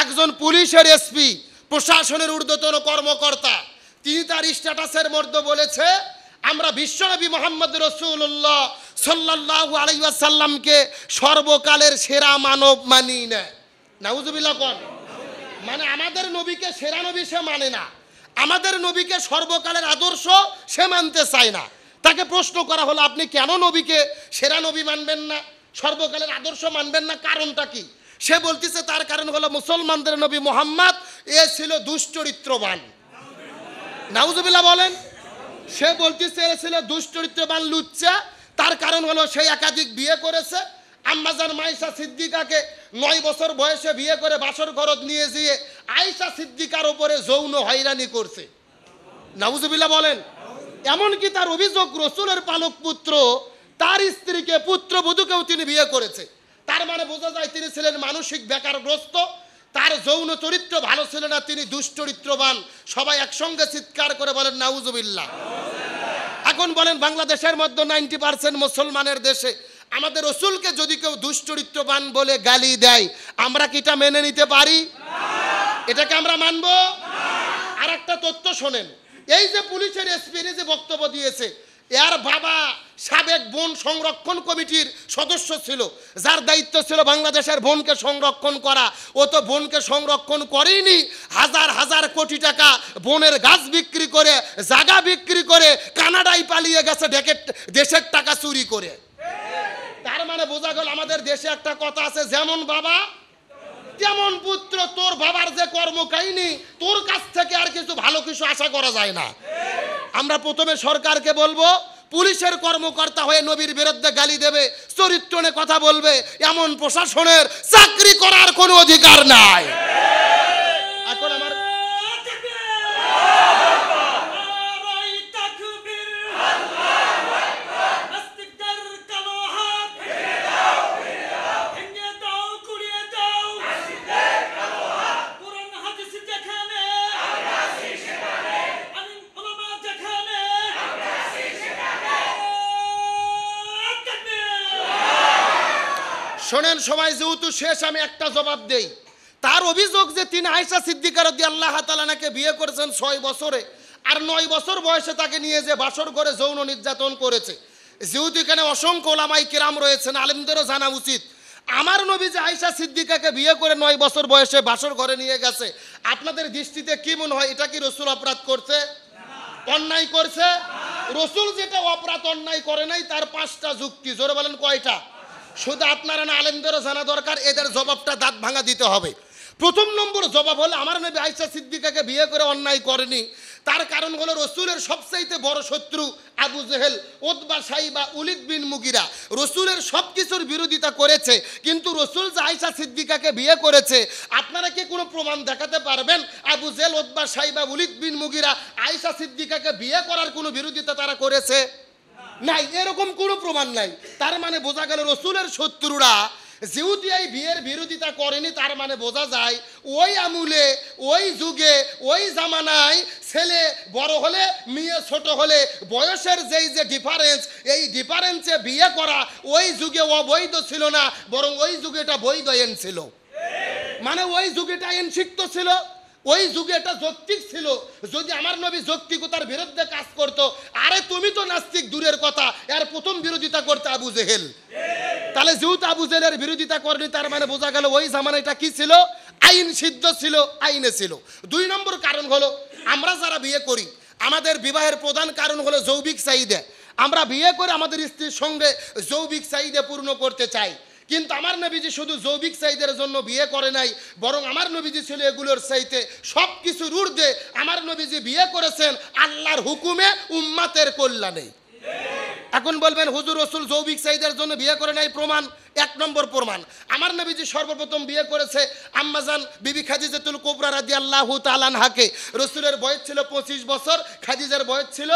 একজন পুলিশের এসপি, প্রশাসনের ঊর্ধ্বতন কর্মকর্তা, তিনি তার স্ট্যাটাসের মধ্যে বলেছে, আমরা বিশ্বনবী মুহাম্মদ রাসূলুল্লাহ সাল্লাল্লাহু আলাইহি ওয়াসাল্লামকে সর্বকালের সেরা মানব মানি না। নাউজুবিল্লাহ কোন, মানে আমাদের নবীকে সেরা নবী সে মানে না, আমাদের নবীকে সর্বকালের আদর্শ সে মানতে চায় না। তাকে প্রশ্ন করা হলো, আপনি কেন নবীকে সেরা নবী মানবেন না, সর্বকালের আদর্শ মানবেন না, কারণটা কি? সে বলতেছে তার কারণ হলো মুসলমানদের নবী মুহাম্মদ এ ছিল দুশ্চরিত্রবান। নাউজুবিল্লাহ বলেন। সে বলতেছে এ ছিল দুশ্চরিত্রবান, লুচ্চা। তার কারণ হলো সে একাধিক বিয়ে করেছে। আম্মাজান আয়েশা সিদ্দিকাকে 9 বছর বয়সে বিয়ে করে বাসর ঘরত নিয়ে গিয়ে আয়েশা সিদ্দিকার উপরে যৌন হয়রানি করছে। নাউজুবিল্লাহ বলেন। এমনকি তার অভিযোগ, রসুলের পালক পুত্র তার স্ত্রীকে, পুত্রবধূকেও তিনি বিয়ে করেছে। তার মানে বোঝা যায় তিনি ছিলেন মানসিক বেকারগ্রস্ত, তার যৌন চরিত্র ভালো ছিল না, তিনি দুশ্চরিত্রবান। সবাই একসঙ্গে চিৎকার করে বলেন নাউজুবিল্লাহ। এখন বলেন, বাংলাদেশের মধ্যে 90% মুসলমানের দেশে আমাদের রসুলকে যদি কেউ দুশ্চরিত্রবান বলে গালি দেয়, আমরা কি এটা মেনে নিতে পারি? এটাকে আমরা মানবো? আর একটা তথ্য শোনেন, এই যে পুলিশের এসপি যে বক্তব্য দিয়েছে, এর বাবা সাবেক বন সংরক্ষণ কমিটির সদস্য ছিল, যার দায়িত্ব ছিল বাংলাদেশের বনকে সংরক্ষণ করা। ও তো বনকে সংরক্ষণ করেনি, হাজার হাজার কোটি টাকা বনের গাছ বিক্রি করে, জায়গা বিক্রি করে কানাডায় পালিয়ে গেছে দেশের টাকা চুরি করে। তার মানে বোঝা গেল আমাদের দেশে একটা কথা আছে, যেমন বাবা তেমন পুত্র। তোর বাবার যে কর্মকাহিনী, তোর কাছ থেকে আর কিছু ভালো কিছু আশা করা যায় না। আমরা প্রথমে সরকারকে বলবো, পুলিশের কর্মকর্তা হয়ে নবীর বিরুদ্ধে গালি দেবে, চরিত্র নিয়ে কথা বলবে, এমন প্রশাসনের চাকরি করার কোনো অধিকার নাই। এখন আমার শোনেন সবাই, যেহেতু শেষ আমি একটা জবাব দেই। তার অভিযোগ যে তিনি আয়েশা সিদ্দিকা রাদিয়াল্লাহু তাআলা নাকে বিয়ে করেছেন 6 বছরে, আর 9 বছর বয়সে তাকে নিয়ে যে বাসর ঘরে যৌন নির্যাতন করেছে। যেহেতু এখানে অসংখ্য ওলামাই কিরাম রয়েছেন, আলেমদেরও জানা উচিত, আমার নবী যে আয়েশা সিদ্দিকাকে বিয়ে করে 9 বছর বয়সে বাসর ঘরে নিয়ে গেছে, আপনাদের দৃষ্টিতে কি মনে হয়, এটা কি রসুল অপরাধ করছে, অন্যায় করছে? রসুল যেটা অপরাধ অন্যায় করে নাই, তার 5টা যুক্তি। জোরে বলেন কয়টা? শুধু আপনারা না, আলেমদেরও জানা দরকার, এদের জবাবটা দাঁত ভাঙা দিতে হবে। প্রথম নম্বর জবাব হলো, আমার নবী আয়েশা সিদ্দিকাকে বিয়ে করে অন্যায় করেনি। তার কারণ হলো রসুলের সবচাইতে বড় শত্রু আবু জেহেল, উতবা, সাইবা, উলিদ বিন মুগিরা রসুলের সব কিছুর বিরোধিতা করেছে। কিন্তু রসুল যে আয়েশা সিদ্দিকাকে বিয়ে করেছে, আপনারা কি কোনো প্রমাণ দেখাতে পারবেন আবু জেহেল, উতবা, সাইবা, উলিদ বিন মুগিরা আয়েশা সিদ্দিকাকে বিয়ে করার কোনো বিরোধিতা তারা করেছে? নাই, এরকম কোনো প্রমাণ নাই। তার মানে বোঝা গেল রসুলের শত্রুরা যেহেতু এই বিয়ের বিরোধিতা করেনি, তার মানে বোঝা যায় ওই আমুলে, ওই যুগে, ওই জামানায় ছেলে বড় হলে, মেয়ে ছোট হলে বয়সের যেই যে ডিফারেন্স, এই ডিফারেন্সে বিয়ে করা ওই যুগে অবৈধ ছিল না, বরং ওই যুগে এটা বৈধ আইন ছিল। মানে ওই যুগে এটা আইন শিখত ছিল, ওই যুগে এটা যৌক্তিক ছিল। যদি আমার নবী যৌক্তিকতার বিরুদ্ধে কাজ করতো, আরে তুমি তো নাস্তিক দূরের কথা, এর প্রথম বিরোধিতা করতে আবু জেহেল। তাহলে যেহেতু আবু জেহেলের বিরোধিতা করেনি, তার মানে বোঝা গেল ওই জামানায় এটা কি ছিল, আইন সিদ্ধ ছিল, আইনে ছিল। 2 নম্বর কারণ হলো, আমরা যারা বিয়ে করি, আমাদের বিবাহের প্রধান কারণ হলো যৌবিক চাহিদা। আমরা বিয়ে করে আমাদের স্ত্রীর সঙ্গে যৌবিক চাহিদা পূর্ণ করতে চাই। কিন্তু আমার নবীজি শুধু যৌবিক চাহিদার জন্য বিয়ে করে নাই, বরং আমার নবীজি ছিল এগুলোর চাইতে সব কিছুর ঊর্ধ্বে। আমার নবীজি বিয়ে করেছেন আল্লাহর হুকুমে, উম্মাতের কল্যাণে। এখন বলবেন হুজুর রসুল যৌবিক চাহিদার জন্য বিয়ে করে নাই, প্রমাণ? 1 নম্বর প্রমাণ, আমার নবীজি সর্বপ্রথম বিয়ে করেছে আম্মাজান বিবি খাদিজাতুল কুবরা রাদিয়াল্লাহু তাআলা আনহাকে। রসুলের বয়স ছিল 25 বছর, খাদিজার বয়স ছিল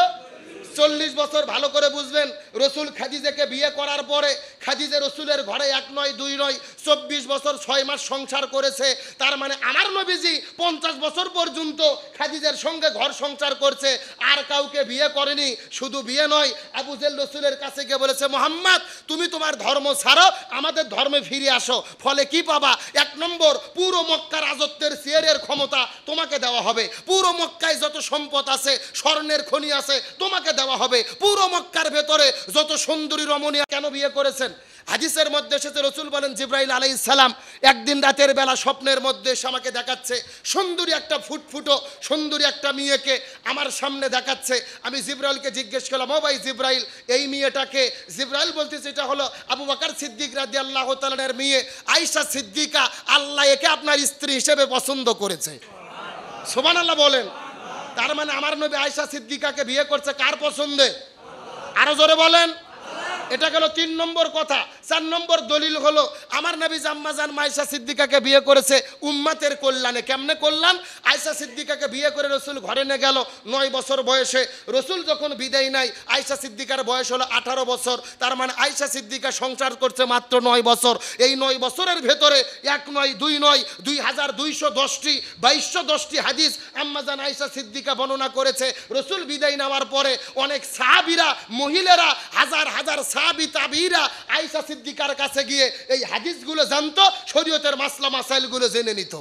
40 বছর ভালো করে বুঝবেন। রসুল খাদিজাকে বিয়ে করার পরে খাদিজা রসুলের ঘরে 1 নয় 2 নয় 24 বছর 6 মাস সংসার করেছে। তার মানে আমার নবীজি 50 বছর পর্যন্ত খাদিজার সঙ্গে ঘর সংসার করছে, আর কাউকে বিয়ে করেনি। শুধু বিয়ে নয়, আবু জেহেল রসুলের কাছে গিয়ে বলেছে, মোহাম্মদ তুমি তোমার ধর্ম ছাড়ো, আমাদের ধর্মে ফিরে আসো। ফলে কি পাবা? 1 নম্বর, পুরো মক্কা রাজত্বের চেয়ারের ক্ষমতা তোমাকে দেওয়া হবে। পুরো মক্কায় যত সম্পদ আছে, স্বর্ণের খনি আছে, তোমাকে দেওয়া হবে। পুরো মক্কার ভেতরে যত সুন্দরী রমণী। কেন বিয়ে করেছেন? হাদিসের মধ্যে এসেছে, রসুল বলেন জিবরাইল আলাইহিস সালাম একদিন রাতের বেলা স্বপ্নের মধ্যে এসে আমাকে দেখাচ্ছে সুন্দরী একটা ফুটফুটো সুন্দরী একটা মেয়েকে আমার সামনে দেখাচ্ছে। আমি জিবরাইলকে জিজ্ঞেস করলাম, ও ভাই জিবরাইল, এই মেয়েটাকে? জিবরাইল বলতেছে, এটা হলো আবু বকর সিদ্দিক রাদিয়াল্লাহু তাআলার মেয়ে আয়েশা সিদ্দিকা। আল্লাহ একে আপনার স্ত্রী হিসেবে পছন্দ করেছে। সুবহানাল্লাহ বলেন। তার মানে আমার নবী আয়েশা সিদ্দিকাকে বিয়ে করছে কার পছন্দে? আরো জোরে বলেন। এটা গেল 3 নম্বর কথা। 4 নম্বর দলিল হলো আমার নবী আম্মাজান আয়েশা সিদ্দিকাকে বিয়ে করেছে উম্মতের কল্যাণে। কেমনে কল্যাণ? আয়েশা সিদ্দিকাকে বিয়ে করে রসুল ঘরে নিয়ে গেল 9 বছর বয়সে। রসুল যখন বিদায় নেয় আয়েশা সিদ্দিকার বয়স হলো 18 বছর। তার মানে আয়েশা সিদ্দিকা সংসার করছে মাত্র 9 বছর। এই 9 বছরের ভেতরে 1 নয় 2 নয় 2210টি 2210টি হাদিস আম্মাজান আয়েশা সিদ্দিকা বর্ণনা করেছে। রসুল বিদায় নেওয়ার পরে অনেক সাহাবীরা, মহিলারা, হাজার হাজার সাহাবী তাবিঈরা আয়েশা সিদ্দিকার কাছে গিয়ে এই হাদিসগুলো জানতো, শরীয়তের মাসলা মাসাইলগুলো জেনে নিত।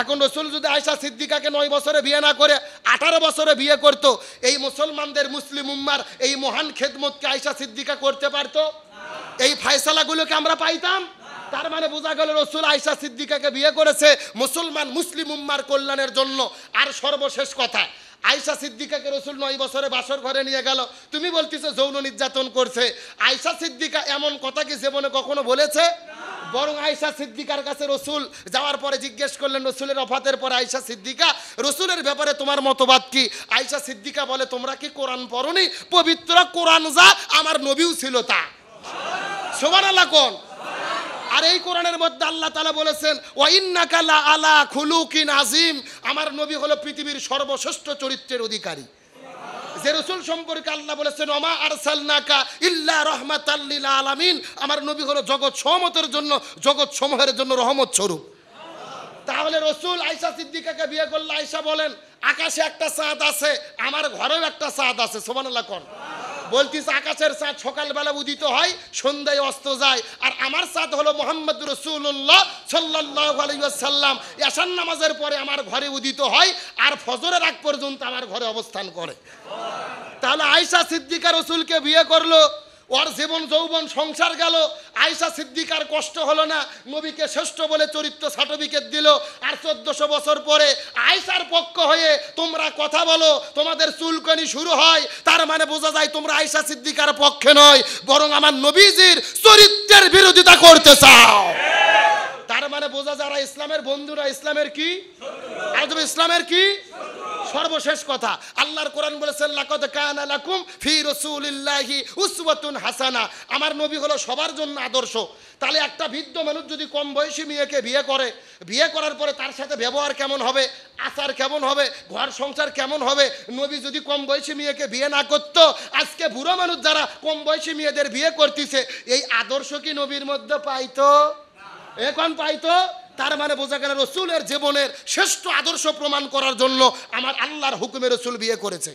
এখন রসুল যদি আয়েশা সিদ্দিকাকে 9 বছরে বিয়ে না করে 18 বছরে বিয়ে করত, এই মুসলমানদের, মুসলিম উম্মার এই মহান খেদমতকে আয়েশা সিদ্দিকা করতে পারতো? এই ফয়সালাগুলোকে আমরা পাইতাম? তার মানে বোঝা গেল রসুল আয়েশা সিদ্দিকাকে বিয়ে করেছে মুসলমান, মুসলিম উম্মার কল্যাণের জন্য। আর সর্বশেষ কথা, আয়েশা সিদ্দিকাকে রসুল 9 বছরে বাসর ঘরে নিয়ে গেল। তুমি বলতেছো যৌন নির্যাতন করছে। আয়েশা সিদ্দিকা এমন কথা কি জীবনে কখনো বলেছে? বরং আয়েশা সিদ্দিকার কাছে রসুল যাওয়ার পরে জিজ্ঞেস করলেন, রসুলের ওফাতের পরে আয়েশা সিদ্দিকা, রসুলের ব্যাপারে তোমার মতবাদ কি? আয়েশা সিদ্দিকা বলে, তোমরা কি কোরআন পড়োনি? পবিত্র কোরআন যা, আমার নবীও ছিল তা। সুবহানাল্লাহ কোন? আর এই কোরআনের মধ্যে আল্লাহ তাআলা বলেছেন, ওয়া ইন্নাকা লা আলা খুলুকিন আযীম, আমার নবী হলো পৃথিবীর সর্বশ্রেষ্ঠ চরিত্রের অধিকারী। যে রাসূল সম্পর্কে আল্লাহ বলেছেন, ওমা আরসালনাকা ইল্লা রাহমাতাল লিল আলামিন, আমার নবী হলো জগৎ সমূহের জন্য, জগৎ সমূহের জন্য রহমত স্বরূপ। তাহলে রসুল আয়েশা সিদ্দিকাকে বিয়ে করলে আয়েশা বলেন, আকাশে একটা চাঁদ আছে, আমার ঘরেও একটা চাঁদ আছে। সুবহানাল্লাহ কোন? বলতিস আকাশের চাঁদ সকালবেলা উদিত হয়, সন্ধ্যায় অস্ত যায়। আর আমার চাঁদ হলো মুহাম্মদ রাসূলুল্লাহ সাল্লাল্লাহু আলাইহি ওয়াসাল্লাম। এশার নামাজের পরে আমার ঘরে উদিত হয়, আর ফজরের আগ পর্যন্ত আমার ঘরে অবস্থান করে। তাহলে আয়েশা সিদ্দিকা রসুলকে বিয়ে করলো, ওর জীবন যৌবন সংসার গেল। আয়েশা সিদ্দিকার কষ্ট হলো না, নবীকে শ্রেষ্ঠ বলে চরিত্র সার্টিফিকেট দিল। আর 1400 বছর পরে আয়েশার পক্ষ হয়ে তোমরা কথা বলো, তোমাদের চুলকানি শুরু হয়। তার মানে বোঝা যায় তোমরা আয়েশা সিদ্দিকার পক্ষে নয়, বরং আমার নবীজির চরিত্রের বিরোধিতা করতে চাও। তার মানে বোঝা যারা ইসলামের বন্ধুরা, ইসলামের কি? আর তুমি ইসলামের কি? সর্বশেষ কথা, আল্লাহর কোরআন বলেছেন, লাকাদ কানা লাকুম ফি রাসূলিল্লাহি উসওয়াতুন হাসানা, আমার নবী হলো সবার জন্য আদর্শ। তাহলে একটা বৃদ্ধ মানুষ যদি কম বয়সী মেয়েকে বিয়ে করে, বিয়ে করার পরে তার সাথে ব্যবহার কেমন হবে, আচার কেমন হবে, ঘর সংসার কেমন হবে? নবী যদি কম বয়সী মেয়েকে বিয়ে না করতো, আজকে বুড়ো মানুষ যারা কম বয়সী মেয়েদের বিয়ে করতেছে, এই আদর্শ কি নবীর মধ্যে পাইতো? এখন পাইতো? তার মানে বোঝা গেল রসুলের জীবনের শ্রেষ্ঠ আদর্শ প্রমাণ করার জন্য আমার আল্লাহর হুকুমে রসুল বিয়ে করেছে।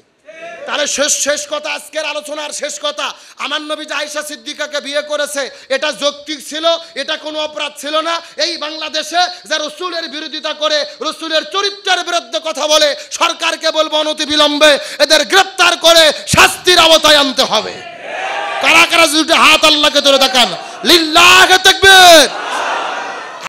তাহলে শেষ কথা, আজকের আলোচনার শেষ কথা, আমার নবী যে আয়েশা সিদ্দিকাকে বিয়ে করেছে, এটা যৌক্তিক ছিল, এটা কোনো অপরাধ ছিল না। এই বাংলাদেশে যা রসুলের বিরোধিতা করে, রসুলের চরিত্রের বিরুদ্ধে কথা বলে, সরকারকে বলবো অনতি বিলম্বে এদের গ্রেফতার করে শাস্তির আওতায় আনতে হবে। কারা কারা দুটো হাত আল্লাহকে ধরে দেখান, লিল্লাহি তাকবীর।